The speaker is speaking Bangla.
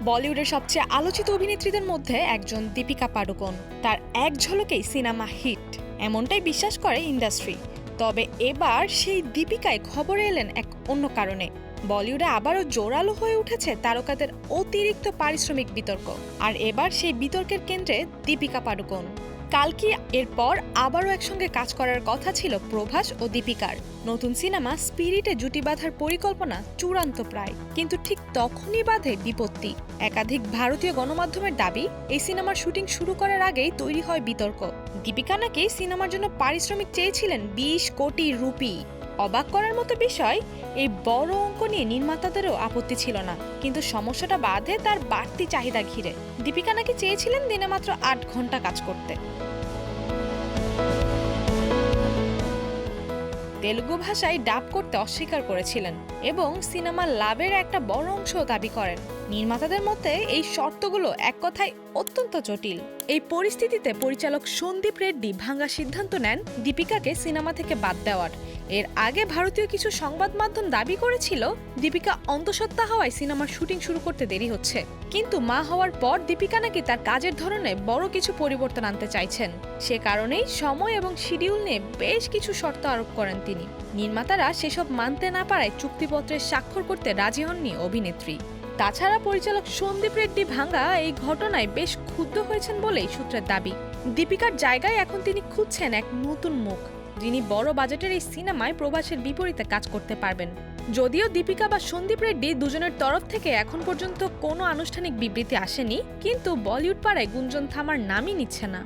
বলিউডের সবচেয়ে আলোচিত অভিনেত্রীদের মধ্যে একজন দীপিকা পাডুকোন। তার এক ঝলকেই সিনেমা হিট, এমনটাই বিশ্বাস করে ইন্ডাস্ট্রি। তবে এবার সেই দীপিকায় খবরে এলেন এক অন্য কারণে। বলিউডে আবারও জোরালো হয়ে উঠেছে তারকাদের অতিরিক্ত পারিশ্রমিক বিতর্ক, আর এবার সেই বিতর্কের কেন্দ্রে দীপিকা পাডুকোন। কালকে এরপর আবারও একসঙ্গে কাজ করার কথা ছিল প্রভাস ও দীপিকার। নতুন সিনেমা স্পিরিটে জুটি বাঁধার পরিকল্পনা চূড়ান্ত প্রায়, কিন্তু ঠিক তখনই বাধে বিপত্তি। একাধিক ভারতীয় গণমাধ্যমের দাবি, এই সিনেমার শুটিং শুরু করার আগেই তৈরি হয় বিতর্ক। দীপিকা নাকি সিনেমার জন্য পারিশ্রমিক চেয়েছিলেন 20 কোটি রুপি। অবাক করার মতো বিষয়, এই বড় অঙ্ক নিয়ে নির্মাতাদেরও আপত্তি ছিল না, কিন্তু সমস্যাটা বাধে তার বাড়তি চাহিদা ঘিরে। দীপিকা নাকি চেয়েছিলেন দিনে মাত্র 8 ঘন্টা কাজ করতে। তেলুগু ভাষায় ডাব করতে অস্বীকার করেছিলেন এবং সিনেমার লাভের একটা বড় অংশ দাবি করেন। নির্মাতাদের মতে এই শর্তগুলো এক কথায় অত্যন্ত জটিল। এই পরিস্থিতিতে পরিচালক সন্দীপ রেড্ডি ভাঙা সিদ্ধান্ত নেন দীপিকাকে সিনেমা থেকে বাদ দেওয়ার। এর আগে ভারতীয় কিছু সংবাদ মাধ্যম দাবি করেছিল দীপিকা অন্তঃসত্ত্বা হওয়ায় সিনেমার শুটিং শুরু করতে দেরি হচ্ছে, কিন্তু মা হওয়ার পর দীপিকা নাকি তার কাজের ধরনে বড় কিছু পরিবর্তন আনতে চাইছেন। সে কারণেই সময় এবং শিডিউল নিয়ে বেশ কিছু শর্ত আরোপ করেন তিনি। নির্মাতারা সেসব মানতে না পারায় চুক্তিপত্রে স্বাক্ষর করতে রাজি হননি অভিনেত্রী। তাছাড়া পরিচালক সন্দীপ রেড্ডি ভাঙ্গা এই ঘটনায় বেশ ক্ষুব্ধ হয়েছেন বলেই সূত্রের দাবি। দীপিকার জায়গায় এখন তিনি খুঁজছেন এক নতুন মুখ, যিনি বড় বাজেটের এই সিনেমায় প্রভাসের বিপরীতে কাজ করতে পারবেন। যদিও দীপিকা বা সন্দীপ রেড্ডি দুজনের তরফ থেকে এখন পর্যন্ত কোনো আনুষ্ঠানিক বিবৃতি আসেনি, কিন্তু বলিউড পাড়ায় গুঞ্জন থামার নামই নিচ্ছে না।